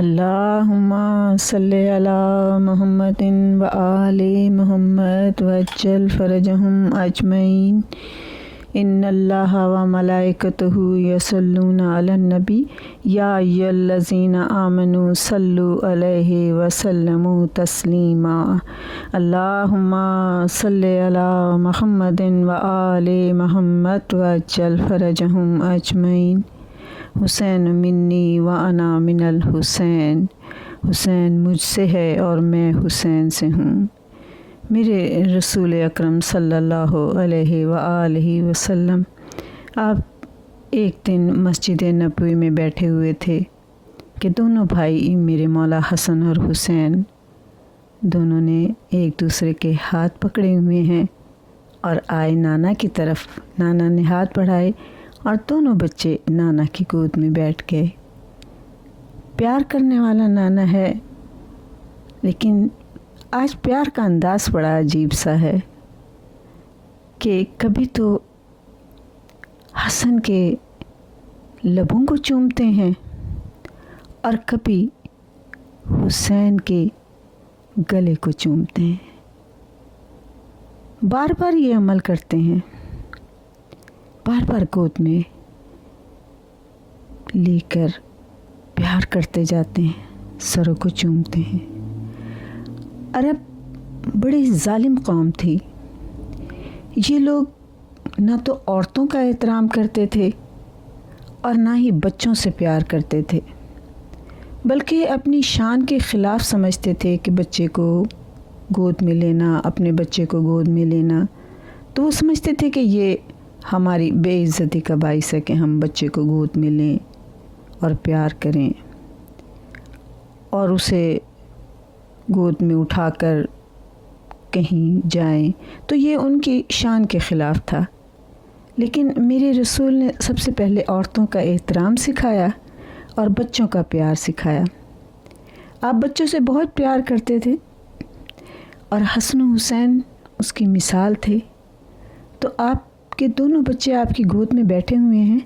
اللہم صلی علی محمد و آل محمد وعجل فرجہم اجمعین ان اللہ و ملائکتہ یصلون علی النبی یا ایھا الذین آمنوا صلوا علیہ وسلموا تسلیما اللہم صلی علی محمد و آل محمد وعجل فرجہم اجمعین حسین منی و انا من الحسین، حسین مجھ سے ہے اور میں حسین سے ہوں۔ میرے رسول اکرم صلی اللہ علیہ وآلہ وسلم، آپ ایک دن مسجد نبوی میں بیٹھے ہوئے تھے کہ دونوں بھائی میرے مولا حسن اور حسین دونوں نے ایک دوسرے کے ہاتھ پکڑے ہوئے ہیں اور آئے نانا کی طرف۔ نانا نے ہاتھ بڑھائے اور دونوں بچے نانا کی گود میں بیٹھ گئے۔ پیار کرنے والا نانا ہے، لیکن آج پیار کا انداز بڑا عجیب سا ہے کہ کبھی تو حسن کے لبوں کو چومتے ہیں اور کبھی حسین کے گلے کو چومتے ہیں، بار بار یہ عمل کرتے ہیں، بار بار گود میں لے کر پیار کرتے جاتے ہیں، سروں کو چومتے ہیں۔ عرب بڑی ظالم قوم تھی۔ یہ لوگ نہ تو عورتوں کا احترام کرتے تھے اور نہ ہی بچوں سے پیار کرتے تھے، بلکہ اپنی شان کے خلاف سمجھتے تھے کہ بچے کو گود میں لینا، اپنے بچے کو گود میں لینا، تو وہ سمجھتے تھے کہ یہ ہماری بے عزتی کا باعث ہے کہ ہم بچے کو گود میں لیں اور پیار کریں اور اسے گود میں اٹھا کر کہیں جائیں، تو یہ ان کی شان کے خلاف تھا۔ لیکن میرے رسول نے سب سے پہلے عورتوں کا احترام سکھایا اور بچوں کا پیار سکھایا۔ آپ بچوں سے بہت پیار کرتے تھے اور حسن و حسین اس کی مثال تھے۔ تو آپ کے دونوں بچے آپ کی گود میں بیٹھے ہوئے ہیں،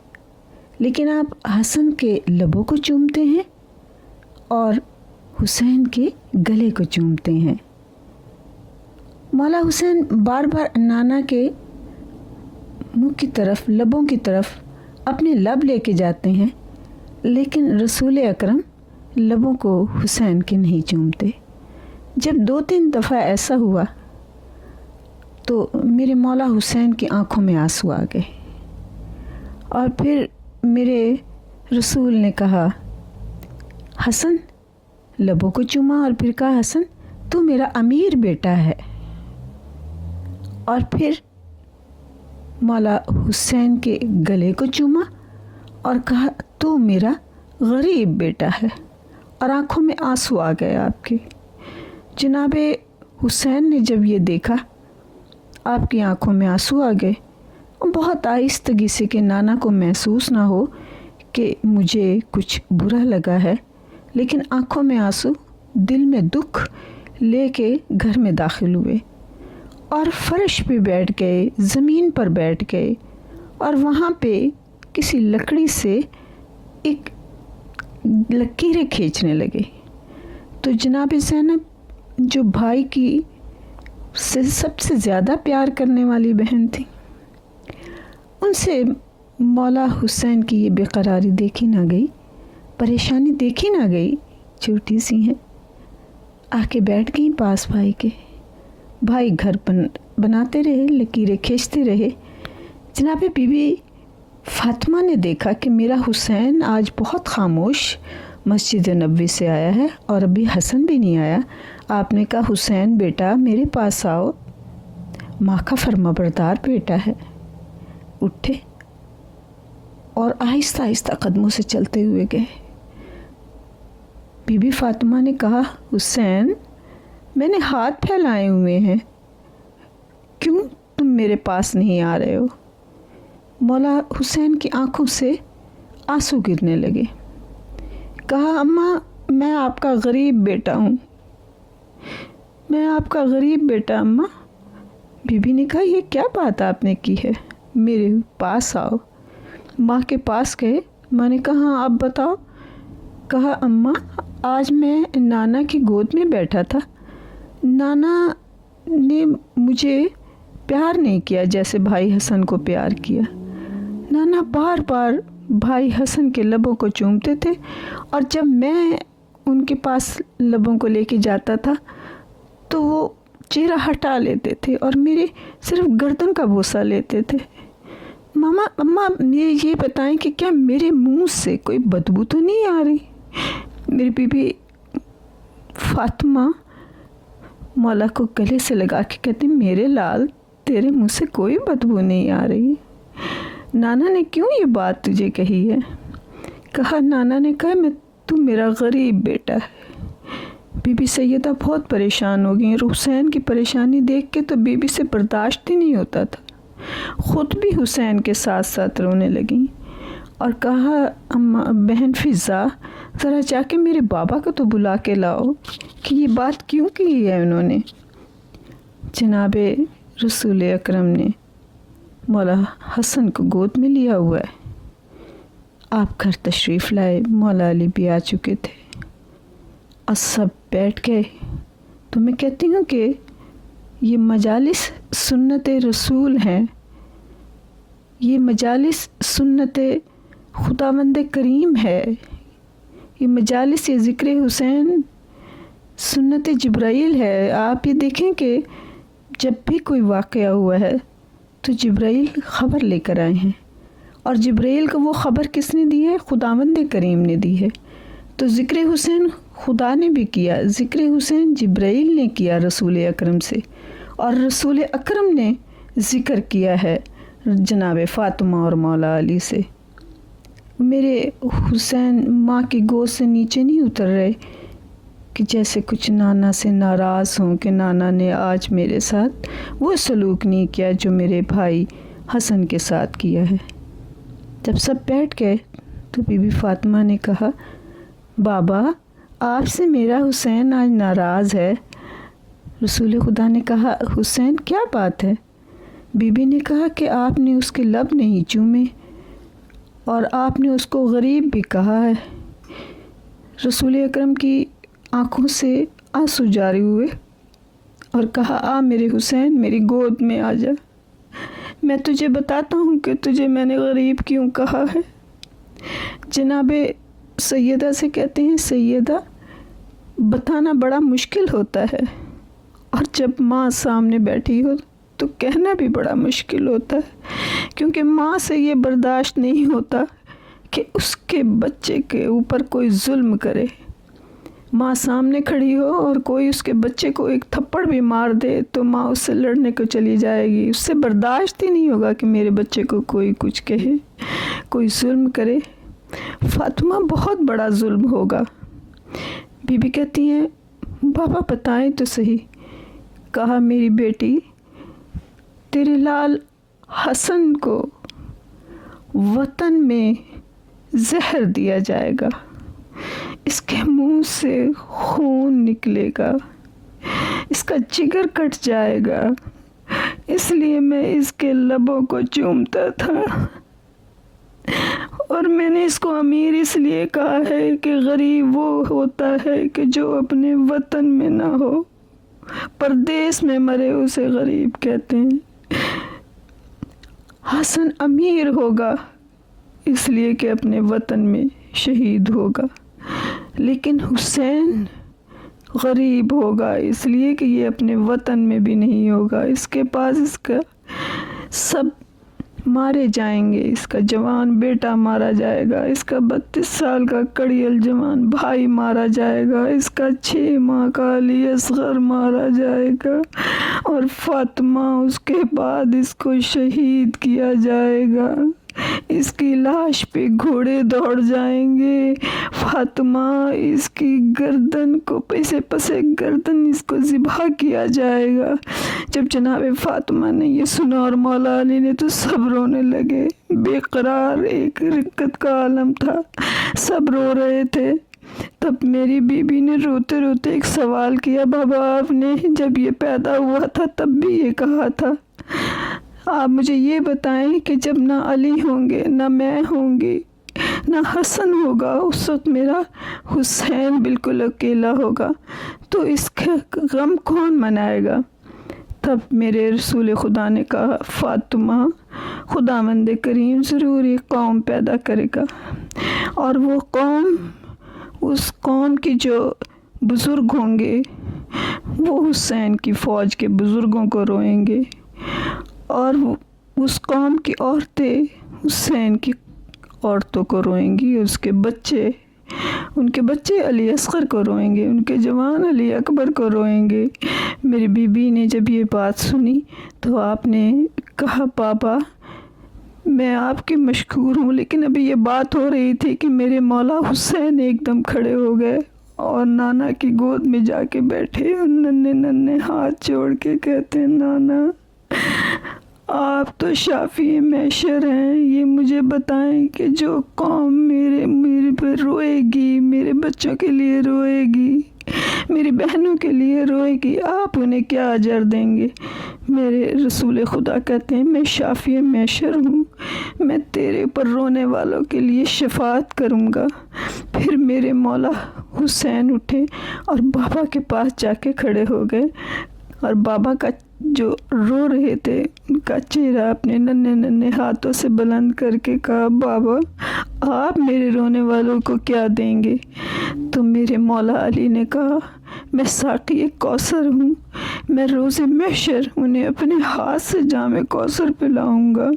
لیکن آپ حسن کے لبوں کو چومتے ہیں اور حسین کے گلے کو چومتے ہیں۔ مولا حسین بار بار نانا کے منہ کی طرف، لبوں کی طرف اپنے لب لے کے جاتے ہیں، لیکن رسول اکرم لبوں کو حسین کے نہیں چومتے۔ جب 2-3 دفعہ ایسا ہوا تو میرے مولا حسین کی آنکھوں میں آنسو آ گئے، اور پھر میرے رسول نے کہا حسن، لبوں کو چوما اور پھر کہا حسن تو میرا امیر بیٹا ہے، اور پھر مولا حسین کے گلے کو چوما اور کہا تو میرا غریب بیٹا ہے، اور آنکھوں میں آنسو آ گئے آپ کے۔ جناب حسین نے جب یہ دیکھا، آپ کی آنکھوں میں آنسو آ گئے، بہت آہستگی سے کہ نانا کو محسوس نہ ہو کہ مجھے کچھ برا لگا ہے، لیکن آنکھوں میں آنسو، دل میں دکھ لے کے گھر میں داخل ہوئے اور فرش پہ بیٹھ گئے، زمین پر بیٹھ گئے، اور وہاں پہ کسی لکڑی سے ایک لکیریں کھینچنے لگے۔ تو جناب زینب جو بھائی کی سے سب سے زیادہ پیار کرنے والی بہن تھی، ان سے مولا حسین کی یہ بے قراری دیکھی نہ گئی، پریشانی دیکھی نہ گئی، چھوٹی سی ہیں، آ کے بیٹھ گئیں پاس بھائی کے۔ بھائی گھر بناتے رہے، لکیریں کھینچتے رہے۔ جناب بی بی فاطمہ نے دیکھا کہ میرا حسین آج بہت خاموش مسجد نبوی سے آیا ہے اور ابھی حسن بھی نہیں آیا۔ آپ نے کہا حسین بیٹا میرے پاس آؤ، ماں کا فرمانبردار بیٹا ہے۔ اٹھے اور آہستہ آہستہ قدموں سے چلتے ہوئے گئے۔ بی بی فاطمہ نے کہا حسین، میں نے ہاتھ پھیلائے ہوئے ہیں، کیوں تم میرے پاس نہیں آ رہے ہو؟ مولا حسین کی آنکھوں سے آنسو گرنے لگے۔ کہا اماں، میں آپ کا غریب بیٹا ہوں، میں آپ کا غریب بیٹا اماں۔ بی بی نے کہا یہ کیا بات آپ نے کی ہے، میرے پاس آؤ۔ ماں کے پاس گئے، ماں نے کہا ہاں اب بتاؤ۔ کہا اماں آج میں نانا کی گود میں بیٹھا تھا. نانا نے مجھے پیار نہیں کیا جیسے بھائی حسن کو پیار کیا. نانا بار بار بھائی حسن کے لبوں کو چومتے تھے اور جب میں ان کے پاس لبوں کو لے کے جاتا تھا تو وہ چہرہ ہٹا لیتے تھے اور میرے صرف گردن کا بوسہ لیتے تھے. ماما اماں یہ بتائیں کہ کیا میرے منہ سے کوئی بدبو تو نہیں آ رہی؟ میری بی بی فاطمہ مولا کو گلے سے لگا کے کہتی میرے لال تیرے منہ سے کوئی بدبو نہیں آ رہی. نانا نے کیوں یہ بات تجھے کہی ہے؟ کہا نانا نے کہا تو میرا غریب بیٹا ہے. بی بی سیدہ بہت پریشان ہو گئی اور حسین کی پریشانی دیکھ کے تو بی بی سے برداشت ہی نہیں ہوتا تھا. خود بھی حسین کے ساتھ ساتھ رونے لگیں اور کہا اماں بہن فضا ذرا جا کے میرے بابا کو تو بلا کے لاؤ کہ یہ بات کیوں کی ہے انہوں نے. جناب رسول اکرم نے مولا حسن کو گود میں لیا ہوا ہے. آپ گھر تشریف لائے. مولا علی بھی آ چکے تھے اور سب بیٹھ گئے. تو میں کہتی ہوں کہ یہ مجالس سنت رسول ہیں. یہ مجالس سنت خداوند کریم ہے. یہ مجالس یہ ذکر حسین سنت جبرائیل ہے. آپ یہ دیکھیں کہ جب بھی کوئی واقعہ ہوا ہے تو جبرائیل خبر لے کر آئے ہیں اور جبرائیل کو وہ خبر کس نے دی ہے؟ خداوند کریم نے دی ہے. تو ذکر حسین خدا نے بھی کیا، ذکر حسین جبرائیل نے کیا رسول اکرم سے، اور رسول اکرم نے ذکر کیا ہے جناب فاطمہ اور مولا علی سے. میرے حسین ماں کی گود سے نیچے نہیں اتر رہے کہ جیسے کچھ نانا سے ناراض ہوں کہ نانا نے آج میرے ساتھ وہ سلوک نہیں کیا جو میرے بھائی حسن کے ساتھ کیا ہے. جب سب بیٹھ گئے تو بی بی فاطمہ نے کہا بابا آپ سے میرا حسین آج ناراض ہے. رسول خدا نے کہا حسین کیا بات ہے؟ بی بی نے کہا کہ آپ نے اس کے لب نہیں چومے اور آپ نے اس کو غریب بھی کہا ہے. رسول اکرم کی آنکھوں سے آنسو جاری ہوئے اور کہا آ میرے حسین میری گود میں آ جا. میں تجھے بتاتا ہوں کہ تجھے میں نے غریب کیوں کہا ہے. جناب سیدہ سے کہتے ہیں سیدہ بتانا بڑا مشکل ہوتا ہے اور جب ماں سامنے بیٹھی ہو تو کہنا بھی بڑا مشکل ہوتا ہے، کیونکہ ماں سے یہ برداشت نہیں ہوتا کہ اس کے بچے کے اوپر کوئی ظلم کرے. ماں سامنے کھڑی ہو اور کوئی اس کے بچے کو ایک تھپڑ بھی مار دے تو ماں اس سے لڑنے کو چلی جائے گی. اس سے برداشت ہی نہیں ہوگا کہ میرے بچے کو کوئی کچھ کہے، کوئی ظلم کرے. فاطمہ بہت بڑا ظلم ہوگا. بی بی کہتی ہیں بابا بتائیں تو صحیح. کہا میری بیٹی تیرے لال حسن کو وطن میں زہر دیا جائے گا، اس کے منہ سے خون نکلے گا، اس کا جگر کٹ جائے گا، اس لیے میں اس کے لبوں کو چومتا تھا. اور میں نے اس کو امیر اس لیے کہا ہے کہ غریب وہ ہوتا ہے کہ جو اپنے وطن میں نہ ہو، پردیس میں مرے اسے غریب کہتے ہیں. حسن امیر ہوگا اس لیے کہ اپنے وطن میں شہید ہوگا، لیکن حسین غریب ہوگا اس لیے کہ یہ اپنے وطن میں بھی نہیں ہوگا. اس کے پاس اس کا سب مارے جائیں گے، اس کا جوان بیٹا مارا جائے گا، اس کا 32 سال کا کڑیل جوان بھائی مارا جائے گا، اس کا 6 ماہ کا علی اصغر مارا جائے گا، اور فاطمہ اس کے بعد اس کو شہید کیا جائے گا. اس کی لاش پہ گھوڑے دوڑ جائیں گے. فاطمہ اس کی گردن کو پسے گردن اس کو ذبح کیا جائے گا. جب جناب فاطمہ نے یہ سنا اور مولا علی نے تو سب رونے لگے. بے قرار ایک رقت کا عالم تھا، سب رو رہے تھے. تب میری بیوی نے روتے روتے ایک سوال کیا بابا آپ نے جب یہ پیدا ہوا تھا تب بھی یہ کہا تھا، آپ مجھے یہ بتائیں کہ جب نہ علی ہوں گے نہ میں ہوں گی نہ حسن ہوگا، اس وقت میرا حسین بالکل اکیلا ہوگا، تو اس کا غم کون منائے گا؟ تب میرے رسول خدا نے کہا فاطمہ، خداوند کریم ضرور ایک قوم پیدا کرے گا، اور وہ قوم، اس قوم کی جو بزرگ ہوں گے وہ حسین کی فوج کے بزرگوں کو روئیں گے، اور اس قوم کی عورتیں حسین کی عورتوں کو روئیں گی، اس کے بچے، ان کے بچے علی اصغر کو روئیں گے، ان کے جوان علی اکبر کو روئیں گے۔ میری بی بی نے جب یہ بات سنی تو آپ نے کہا بابا میں آپ کے مشکور ہوں، لیکن ابھی یہ بات ہو رہی تھی کہ میرے مولا حسین ایک دم کھڑے ہو گئے اور نانا کی گود میں جا کے بیٹھے اور ننھے ننھے ہاتھ جوڑ کے کہتے ہیں نانا آپ تو شافی محشر ہیں، یہ مجھے بتائیں کہ جو قوم میرے پر روئے گی، میرے بچوں کے لیے روئے گی، میری بہنوں کے لیے روئے گی، آپ انہیں کیا اجر دیں گے؟ میرے رسول خدا کہتے ہیں میں شافی محشر ہوں، میں تیرے اوپر رونے والوں کے لیے شفاعت کروں گا۔ پھر میرے مولا حسین اٹھے اور بابا کے پاس جا کے کھڑے ہو گئے، اور بابا کا جو رو رہے تھے ان کا چہرہ اپنے ننھے ننھے ہاتھوں سے بلند کر کے کہا بابا آپ میرے رونے والوں کو کیا دیں گے؟ تو میرے مولا علی نے کہا میں ساقی کوثر ہوں، میں روز محشر انہیں اپنے ہاتھ سے جام کوثر پلاؤں گا۔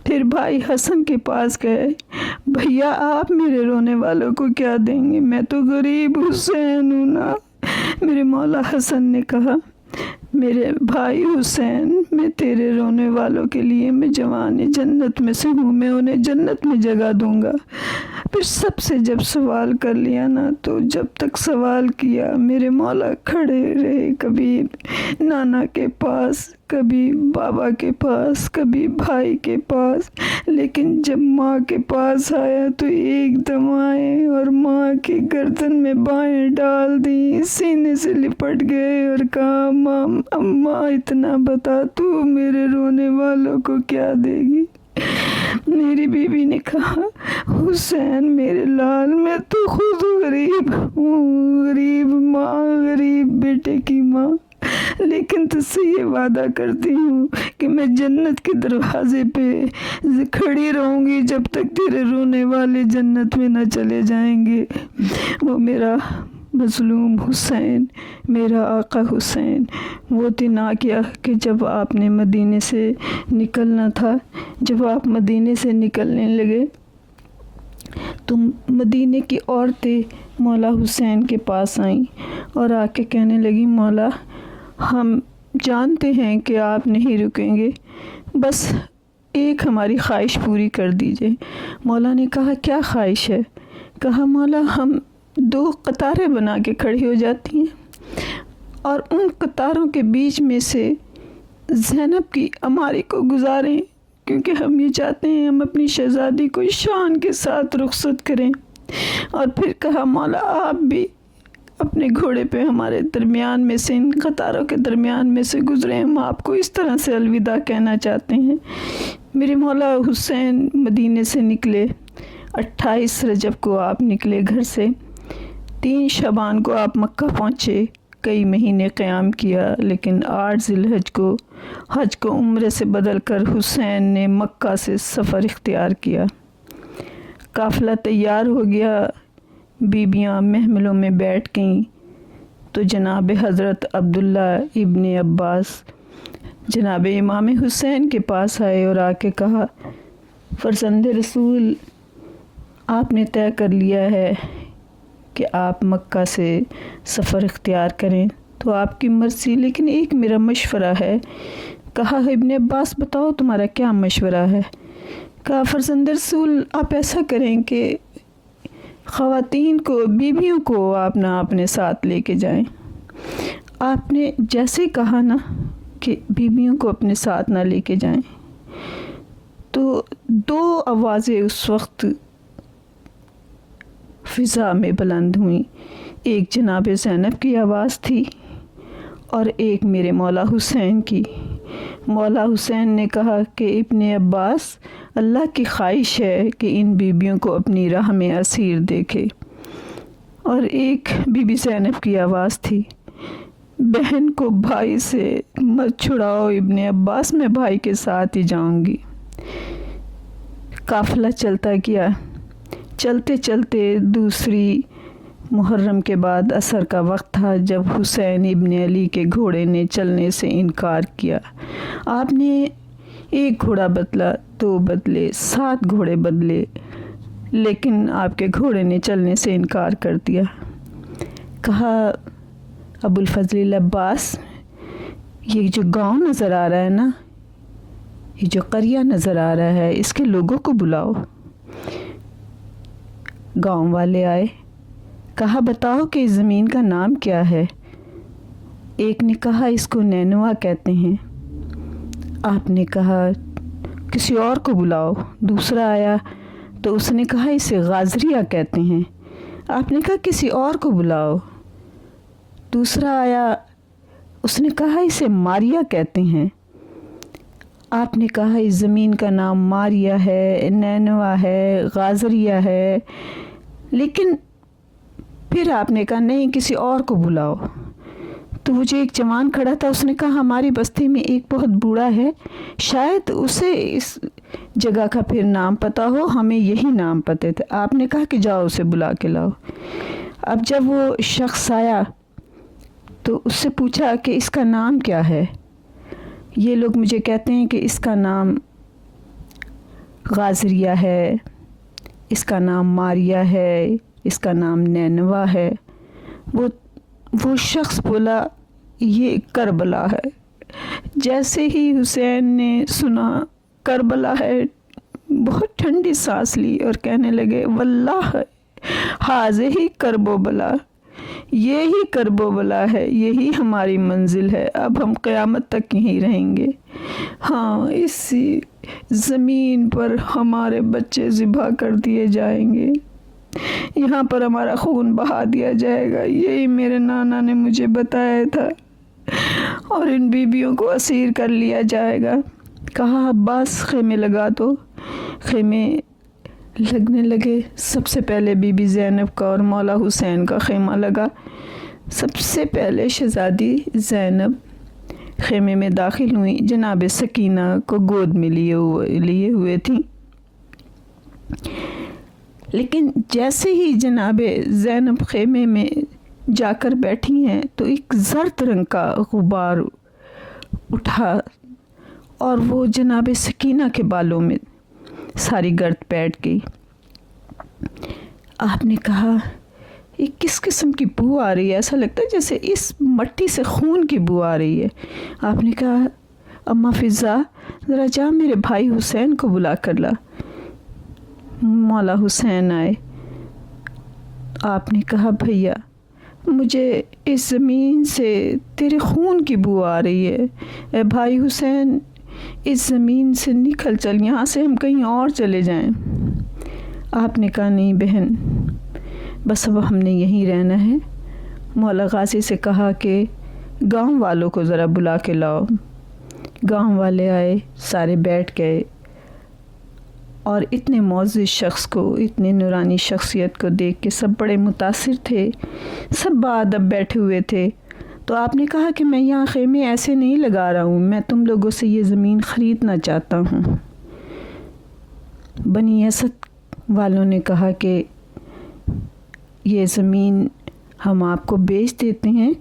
پھر بھائی حسن کے پاس گئے، بھیا آپ میرے رونے والوں کو کیا دیں گے؟ میں تو غریب حسین ہوں نا۔ میرے مولا حسن نے کہا میرے بھائی حسین میں تیرے رونے والوں کے لیے میں جوان جنت میں سے ہوں، میں انہیں جنت میں جگہ دوں گا۔ پھر سب سے جب سوال کر لیا نا تو جب تک سوال کیا میرے مولا کھڑے رہے، کبھی نانا کے پاس، کبھی بابا کے پاس، کبھی بھائی کے پاس، لیکن جب ماں کے پاس آیا تو ایک دم آئے اور ماں کی گردن میں بائیں ڈال دی، سینے سے لپٹ گئے اور کہا اماں اتنا بتا تو میرے رونے والوں کو کیا دے گی؟ میری بیوی نے کہا حسین میرے لال میں تو خود غریب ہوں، غریب ماں، غریب بیٹے کی ماں، لیکن تجھ سے یہ وعدہ کرتی ہوں کہ میں جنت کے دروازے پہ کھڑی رہوں گی جب تک تیرے رونے والے جنت میں نہ چلے جائیں گے۔ وہ میرا مظلوم حسین، میرا آقا حسین، وہ دن آ گیا کہ جب آپ نے مدینے سے نکلنا تھا، جب آپ مدینے سے نکلنے لگے تو مدینے کی عورتیں مولا حسین کے پاس آئیں اور آ کے کہنے لگی مولا ہم جانتے ہیں کہ آپ نہیں رکیں گے، بس ایک ہماری خواہش پوری کر دیجئے۔ مولا نے کہا کیا خواہش ہے؟ کہا مولا ہم 2 قطاریں بنا کے کھڑی ہو جاتی ہیں اور ان قطاروں کے بیچ میں سے زینب کی عماری کو گزاریں، کیونکہ ہم یہ چاہتے ہیں ہم اپنی شہزادی کو شان کے ساتھ رخصت کریں۔ اور پھر کہا مولا آپ بھی اپنے گھوڑے پہ ہمارے درمیان میں سے، ان قطاروں کے درمیان میں سے گزریں، ہم آپ کو اس طرح سے الوداع کہنا چاہتے ہیں۔ میرے مولا حسین مدینے سے نکلے، 28 رجب کو آپ نکلے گھر سے، 3 شعبان کو آپ مکہ پہنچے، کئی مہینے قیام کیا، لیکن 8 ذی الحج کو حج کو عمرے سے بدل کر حسین نے مکہ سے سفر اختیار کیا۔ قافلہ تیار ہو گیا، بیبیاں محملوں میں بیٹھ گئیں، تو جناب حضرت عبداللہ ابن عباس جناب امام حسین کے پاس آئے اور آ کے کہا فرزند رسول آپ نے طے کر لیا ہے کہ آپ مکہ سے سفر اختیار کریں، تو آپ کی مرضی، لیکن ایک میرا مشورہ ہے۔ کہا ابن عباس بتاؤ تمہارا کیا مشورہ ہے؟ کہا فرزند رسول آپ ایسا کریں کہ خواتین کو، بیویوں کو آپ نہ اپنے ساتھ لے کے جائیں۔ آپ نے جیسے کہا نا کہ بیویوں کو اپنے ساتھ نہ لے کے جائیں، تو 2 آوازیں اس وقت فضا میں بلند ہوئیں، ایک جناب زینب کی آواز تھی اور ایک میرے مولا حسین کی۔ مولا حسین نے کہا کہ ابن عباس، اللہ کی خواہش ہے کہ ان بیبیوں کو اپنی راہ میں اسیر دیکھے۔ اور ایک بی بی زینب کی آواز تھی، بہن کو بھائی سے مت چھڑاؤ ابن عباس، میں بھائی کے ساتھ ہی جاؤں گی۔ قافلہ چلتا گیا، چلتے چلتے دوسری محرم کے بعد عصر کا وقت تھا جب حسین ابن علی کے گھوڑے نے چلنے سے انکار کیا۔ آپ نے ایک گھوڑا بدلا، 2 بدلے، 7 گھوڑے بدلے، لیکن آپ کے گھوڑے نے چلنے سے انکار کر دیا۔ کہا، ابو الفضل العباس، یہ جو گاؤں نظر آ رہا ہے نا، یہ جو قریہ نظر آ رہا ہے، اس کے لوگوں کو بلاؤ۔ گاؤں والے آئے، کہا بتاؤ کہ اس زمین کا نام کیا ہے؟ ایک نے کہا اس کو نینوا کہتے ہیں۔ آپ نے کہا کسی اور کو بلاؤ۔ دوسرا آیا تو اس نے کہا اسے غازریہ کہتے ہیں۔ آپ نے کہا کسی اور کو بلاؤ۔ دوسرا آیا، اس نے کہا اسے ماریا کہتے ہیں۔ آپ نے کہا اس زمین کا نام ماریا ہے، نینوا ہے، غازریہ ہے، لیکن پھر آپ نے کہا نہیں، کسی اور کو بلاؤ۔ تو وہ جو ایک جوان کھڑا تھا اس نے کہا ہماری بستی میں ایک بہت بوڑھا ہے، شاید اسے اس جگہ کا پھر نام پتہ ہو، ہمیں یہی نام پتے تھے۔ آپ نے کہا کہ جاؤ اسے بلا کے لاؤ۔ اب جب وہ شخص آیا تو اس سے پوچھا کہ اس کا نام کیا ہے؟ یہ لوگ مجھے کہتے ہیں کہ اس کا نام غازریہ ہے، اس کا نام ماریا ہے، اس کا نام نینوا ہے۔ وہ شخص بولا یہ کربلا ہے۔ جیسے ہی حسین نے سنا کربلا ہے، بہت ٹھنڈی سانس لی اور کہنے لگے واللہ حاضہ کرب و بلا، یہی کرب و بلا ہے، یہی ہماری منزل ہے، اب ہم قیامت تک یہیں رہیں گے۔ ہاں، اسی زمین پر ہمارے بچے ذبح کر دیے جائیں گے، یہاں پر ہمارا خون بہا دیا جائے گا، یہی میرے نانا نے مجھے بتایا تھا، اور ان بیبیوں کو اسیر کر لیا جائے گا۔ کہا عباس خیمے لگا دو۔ خیمے لگنے لگے۔ سب سے پہلے بی بی زینب کا اور مولا حسین کا خیمہ لگا۔ سب سے پہلے شہزادی زینب خیمے میں داخل ہوئی، جناب سکینہ کو گود میں لیے ہوئے تھیں۔ لیکن جیسے ہی جناب زینب خیمے میں جا کر بیٹھی ہیں تو ایک زرد رنگ کا غبار اٹھا اور وہ جناب سکینہ کے بالوں میں ساری گرد بیٹھ گئی۔ آپ نے کہا یہ کس قسم کی بو آ رہی ہے؟ ایسا لگتا ہے جیسے اس مٹی سے خون کی بو آ رہی ہے۔ آپ نے کہا اماں فضا، ذرا جا میرے بھائی حسین کو بلا کر لا۔ مولا حسین آئے۔ آپ نے کہا بھیا، مجھے اس زمین سے تیرے خون کی بو آ رہی ہے، اے بھائی حسین اس زمین سے نکل چل، یہاں سے ہم کہیں اور چلے جائیں۔ آپ نے کہا نہیں بہن، بس اب ہم نے یہیں رہنا ہے۔ مولا غازی سے کہا کہ گاؤں والوں کو ذرا بلا کے لاؤ۔ گاؤں والے آئے، سارے بیٹھ گئے، اور اتنے معزز شخص کو، اتنے نورانی شخصیت کو دیکھ کے سب بڑے متاثر تھے، سب باادب بیٹھے ہوئے تھے۔ تو آپ نے کہا کہ میں یہاں خیمے ایسے نہیں لگا رہا ہوں، میں تم لوگوں سے یہ زمین خریدنا چاہتا ہوں۔ بنی اسد والوں نے کہا کہ یہ زمین ہم آپ کو بیچ دیتے ہیں،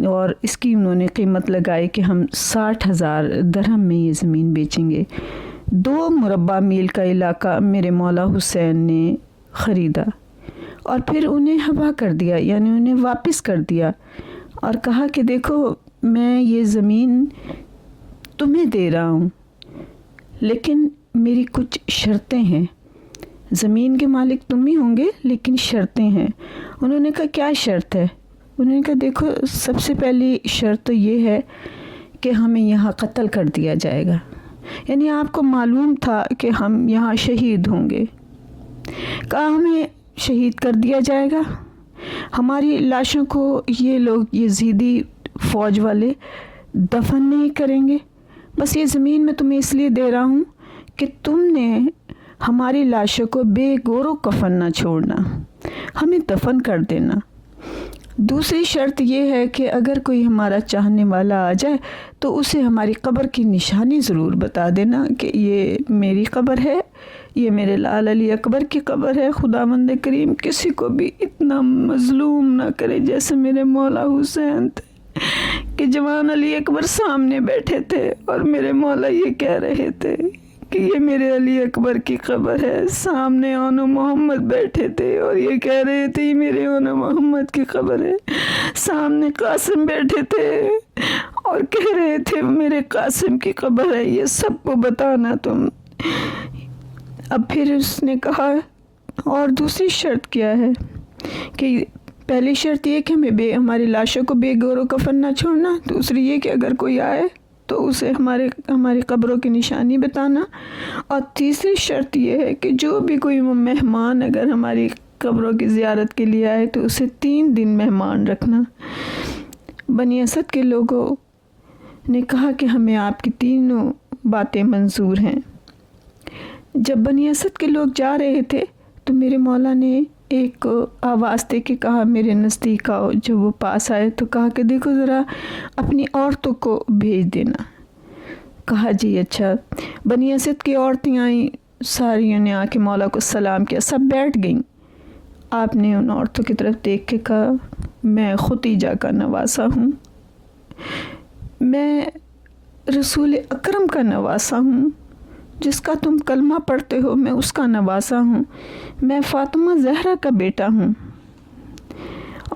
اور اس کی انہوں نے قیمت لگائی کہ ہم 60,000 درہم میں یہ زمین بیچیں گے۔ 2 مربع میل کا علاقہ میرے مولا حسین نے خریدا اور پھر انہیں حوا کر دیا، یعنی انہیں واپس کر دیا، اور کہا کہ دیکھو میں یہ زمین تمہیں دے رہا ہوں، لیکن میری کچھ شرطیں ہیں۔ زمین کے مالک تم ہی ہوں گے، لیکن شرطیں ہیں۔ انہوں نے کہا کیا شرط ہے؟ انہوں نے کہا دیکھو سب سے پہلی شرط تو یہ ہے کہ ہمیں یہاں قتل کر دیا جائے گا، یعنی آپ کو معلوم تھا کہ ہم یہاں شہید ہوں گے۔ کہا ہمیں شہید کر دیا جائے گا، ہماری لاشوں کو یہ لوگ یزیدی فوج والے دفن نہیں کریں گے، بس یہ زمین میں تمہیں اس لیے دے رہا ہوں کہ تم نے ہماری لاشوں کو بے گور و کفن نہ چھوڑنا، ہمیں دفن کر دینا۔ دوسری شرط یہ ہے کہ اگر کوئی ہمارا چاہنے والا آ جائے تو اسے ہماری قبر کی نشانی ضرور بتا دینا کہ یہ میری قبر ہے، یہ میرے لال علی اکبر کی قبر ہے۔ خداوند کریم کسی کو بھی اتنا مظلوم نہ کرے جیسے میرے مولا حسین تھے کہ جوان علی اکبر سامنے بیٹھے تھے اور میرے مولا یہ کہہ رہے تھے کہ یہ میرے علی اکبر کی قبر ہے، سامنے اون محمد بیٹھے تھے اور یہ کہہ رہے تھے یہ میرے اون محمد کی قبر ہے، سامنے قاسم بیٹھے تھے اور کہہ رہے تھے میرے قاسم کی قبر ہے، یہ سب کو بتانا تم۔ اب پھر اس نے کہا اور دوسری شرط کیا ہے کہ پہلی شرط یہ کہ ہماری لاشوں کو بے گور و کفن نہ چھوڑنا، دوسری یہ کہ اگر کوئی آئے تو اسے ہماری قبروں کی نشانی بتانا، اور تیسری شرط یہ ہے کہ جو بھی کوئی مہمان اگر ہماری قبروں کی زیارت کے لیے آئے تو اسے 3 دن مہمان رکھنا۔ بنی اسد کے لوگوں نے کہا کہ ہمیں آپ کی تینوں باتیں منظور ہیں۔ جب بنی اسد کے لوگ جا رہے تھے تو میرے مولا نے ایک آواز دے کے کہا میرے نزدیک آؤ۔ جب وہ پاس آئے تو کہا کہ دیکھو ذرا اپنی عورتوں کو بھیج دینا۔ کہا جی اچھا۔ بنی اسد کی عورتیں آئیں، ساریوں نے آ کے مولا کو سلام کیا، سب بیٹھ گئیں۔ آپ نے ان عورتوں کی طرف دیکھ کے کہا میں ختیجہ کا نواسا ہوں، میں رسول اکرم کا نواسا ہوں، جس کا تم کلمہ پڑھتے ہو میں اس کا نواسا ہوں، میں فاطمہ زہرا کا بیٹا ہوں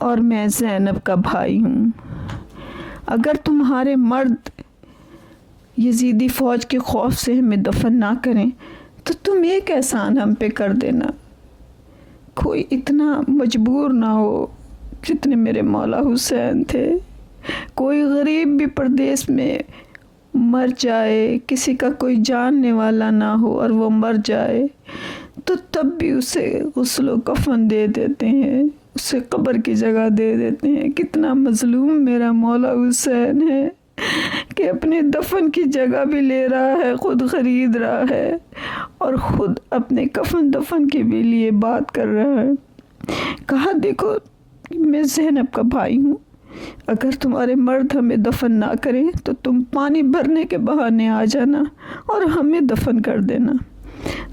اور میں زینب کا بھائی ہوں۔ اگر تمہارے مرد یزیدی فوج کے خوف سے ہمیں دفن نہ کریں تو تم ایک احسان ہم پہ کر دینا، کوئی اتنا مجبور نہ ہو جتنے میرے مولا حسین تھے، کوئی غریب بھی پردیس میں مر جائے، کسی کا کوئی جاننے والا نہ ہو اور وہ مر جائے تو تب بھی اسے غسل و کفن دے دیتے ہیں، اسے قبر کی جگہ دے دیتے ہیں۔ کتنا مظلوم میرا مولا حسین ہے کہ اپنے دفن کی جگہ بھی لے رہا ہے، خود خرید رہا ہے اور خود اپنے کفن دفن کے بھی لیے بات کر رہا ہے۔ کہا دیکھو میں زینب کا بھائی ہوں، اگر تمہارے مرد ہمیں دفن نہ کریں تو تم پانی بھرنے کے بہانے آ جانا اور ہمیں دفن کر دینا۔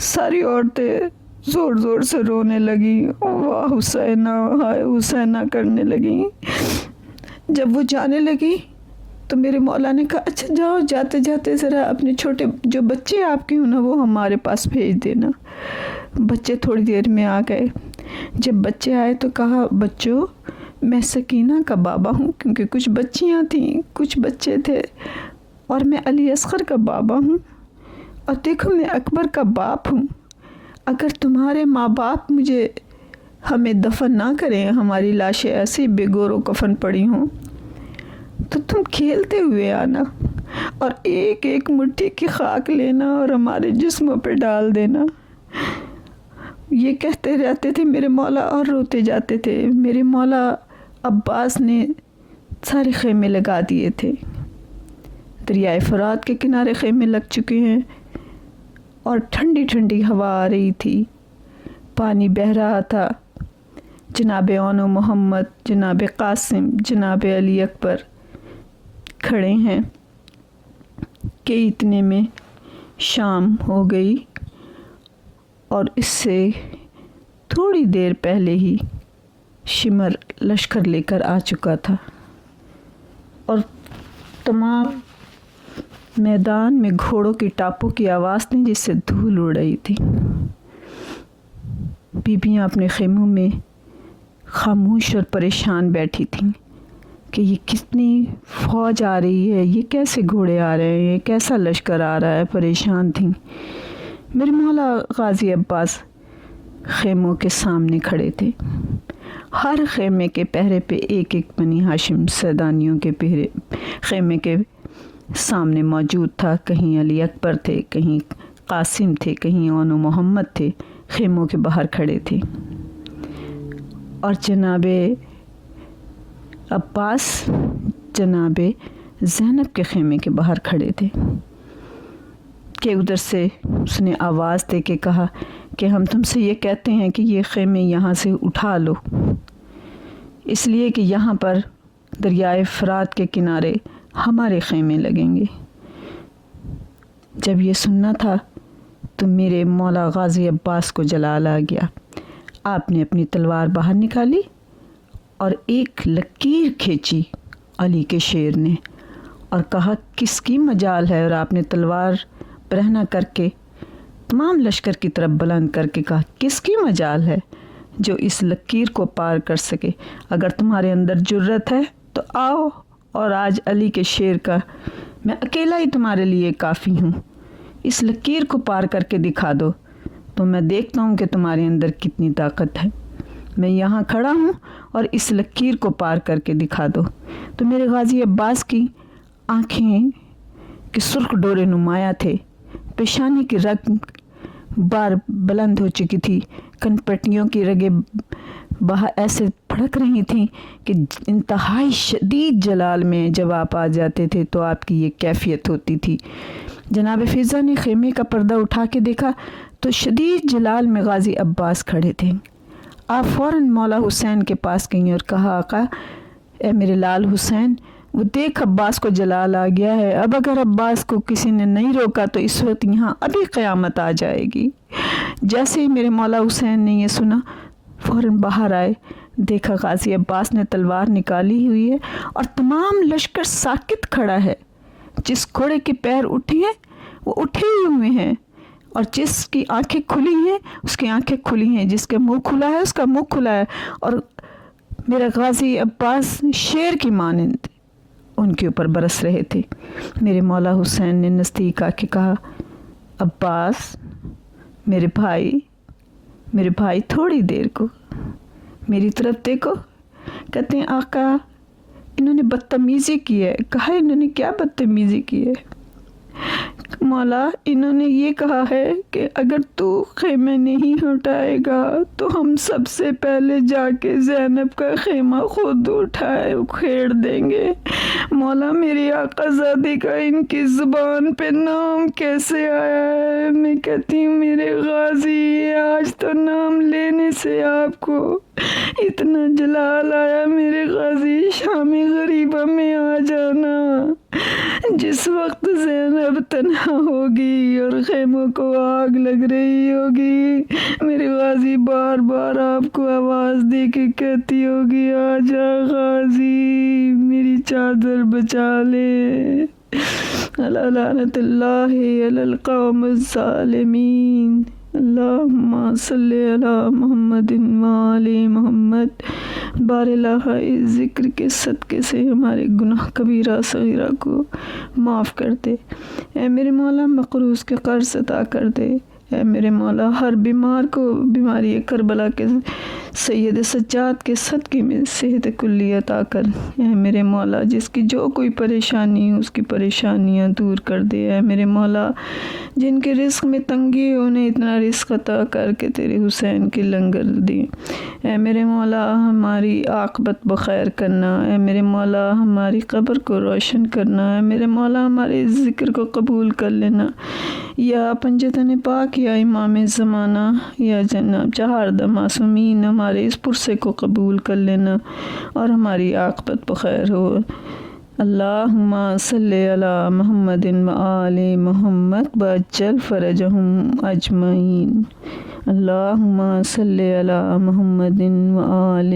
ساری عورتیں زور زور سے رونے لگیں، واہ حسینہ ہائے حسینہ کرنے لگیں۔ جب وہ جانے لگی تو میرے مولا نے کہا اچھا جاؤ، جاتے جاتے ذرا اپنے چھوٹے جو بچے آپ کے ہوں نا وہ ہمارے پاس بھیج دینا۔ بچے تھوڑی دیر میں آ گئے۔ جب بچے آئے تو کہا بچوں میں سکینہ کا بابا ہوں، کیونکہ کچھ بچیاں تھیں کچھ بچے تھے، اور میں علی اصغر کا بابا ہوں، اور دیکھو میں اکبر کا باپ ہوں۔ اگر تمہارے ماں باپ ہمیں دفن نہ کریں، ہماری لاشیں ایسے بے گور و کفن پڑی ہوں، تو تم کھیلتے ہوئے آنا اور ایک ایک مٹھی کی خاک لینا اور ہمارے جسموں پہ ڈال دینا۔ یہ کہتے رہتے تھے میرے مولا اور روتے جاتے تھے۔ میرے مولا عباس نے سارے خیمے لگا دیے تھے، دریائے فرات کے کنارے خیمے لگ چکے ہیں اور ٹھنڈی ٹھنڈی ہوا آ رہی تھی، پانی بہہ رہا تھا۔ جناب اون محمد، جناب قاسم، جناب علی اکبر کھڑے ہیں کہ اتنے میں شام ہو گئی اور اس سے تھوڑی دیر پہلے ہی شمر لشکر لے کر آ چکا تھا اور تمام میدان میں گھوڑوں کی ٹاپوں کی آواز تھی جس سے دھول اڑ رہی تھی۔ بیبیاں اپنے خیموں میں خاموش اور پریشان بیٹھی تھیں کہ یہ کتنی فوج آ رہی ہے، یہ کیسے گھوڑے آ رہے ہیں، یہ کیسا لشکر آ رہا ہے، پریشان تھیں۔ میرے مولا غازی عباس خیموں کے سامنے کھڑے تھے، ہر خیمے کے پہرے پہ ایک ایک بنی ہاشم سیدانیوں کے خیمے کے سامنے موجود تھا۔ کہیں علی اکبر تھے، کہیں قاسم تھے، کہیں اون محمد تھے، خیموں کے باہر کھڑے تھے، اور جناب عباس جناب زینب کے خیمے کے باہر کھڑے تھے۔ کہ ادھر سے اس نے آواز دے کے کہا کہ ہم تم سے یہ کہتے ہیں کہ یہ خیمے یہاں سے اٹھا لو، اس لیے کہ یہاں پر دریائے فرات کے کنارے ہمارے خیمے لگیں گے۔ جب یہ سننا تھا تو میرے مولا غازی عباس کو جلال آ گیا۔ آپ نے اپنی تلوار باہر نکالی اور ایک لکیر کھینچی علی کے شیر نے اور کہا کس کی مجال ہے، اور آپ نے تلوار برہنہ کر کے تمام لشکر کی طرف بلند کر کے کہا کس کی مجال ہے جو اس لکیر کو پار کر سکے؟ اگر تمہارے اندر جرت ہے تو آؤ، اور آج علی کے شیر کا میں اکیلا ہی تمہارے لیے کافی ہوں۔ اس لکیر کو پار کر کے دکھا دو تو میں دیکھتا ہوں کہ تمہارے اندر کتنی طاقت ہے۔ میں یہاں کھڑا ہوں اور اس لکیر کو پار کر کے دکھا دو۔ تو میرے غازی عباس کی آنکھیں کے سرخ ڈورے نمایاں تھے، پیشانی کی رگ بار بلند ہو چکی تھی، کن پٹیوں کی رگیں ایسے پھڑک رہی تھیں کہ انتہائی شدید جلال میں جب آپ آ جاتے تھے تو آپ کی یہ کیفیت ہوتی تھی۔ جناب فضہ نے خیمے کا پردہ اٹھا کے دیکھا تو شدید جلال میں غازی عباس کھڑے تھے۔ آپ فوراً مولا حسین کے پاس گئیں اور کہا آقا اے میرے لال حسین، وہ دیکھ عباس کو جلال آ گیا ہے، اب اگر عباس کو کسی نے نہیں روکا تو اس وقت یہاں ابھی قیامت آ جائے گی۔ جیسے ہی میرے مولا حسین نے یہ سنا فوراً باہر آئے، دیکھا غازی عباس نے تلوار نکالی ہوئی ہے اور تمام لشکر ساکت کھڑا ہے۔ جس گھوڑے کے پیر اٹھے ہیں وہ اٹھے ہی ہوئے ہیں، اور جس کی آنکھیں کھلی ہیں اس کی آنکھیں کھلی ہیں، جس کے منہ کھلا ہے اس کا منہ کھلا ہے، اور میرا غازی عباس شیر کی مانند ان کے اوپر برس رہے تھے۔ میرے مولا حسین نے نزدیک آ کے کہا عباس میرے بھائی تھوڑی دیر کو میری طرف دیکھو۔ کہتے ہیں آقا انہوں نے بدتمیزی کی ہے۔ کہا انہوں نے کیا بدتمیزی کی ہے؟ مولا انہوں نے یہ کہا ہے کہ اگر تو خیمہ نہیں ہٹائے گا تو ہم سب سے پہلے جا کے زینب کا خیمہ خود کھیڑ دیں گے۔ مولا میری آقا زادی کا ان کی زبان پہ نام کیسے آیا ہے؟ میں کہتی ہوں میرے غازی آج تو نام لینے سے آپ کو اتنا جلال آیا، میرے غازی شام غریبہ میں آ جانا۔ جس وقت زینب تنہا ہوگی اور خیموں کو آگ لگ رہی ہوگی، میرے غازی بار بار آپ کو آواز دے کے کہتی ہوگی آجا غازی میری چادر بچا لے۔ الا لعنت اللہ علی القوم الظالمین۔ اللہم صلی علی محمد وآل محمد۔ بار الہ اس ذکر کے صدقے سے ہمارے گناہ کبیرہ صغیرہ کو معاف کر دے۔ اے میرے مولا مقروض کے قرض عطا کر دے۔ اے میرے مولا ہر بیمار کو بیماری کربلا کے سید سجاد کے صدقے میں صحت کلی عطا کر۔ اے میرے مولا جس کی جو کوئی پریشانی اس کی پریشانیاں دور کر دے۔ اے میرے مولا جن کے رزق میں تنگی ہے انہیں اتنا رزق عطا کر کے تیرے حسین کے لنگر دی۔ اے میرے مولا ہماری عاقبت بخیر کرنا۔ اے میرے مولا ہماری قبر کو روشن کرنا۔ اے میرے مولا ہمارے ذکر کو قبول کر لینا۔ یا پنجتن پاک یا امام زمانہ یا جناب چہاردہ معصومین ہمارے اس پرسے کو قبول کر لینا اور ہماری عاقبت بخیر ہو۔ اللہم صلی علی محمد وآل محمد وعجل فرجہم اجمعین۔ اللہم صلی علی محمد وآل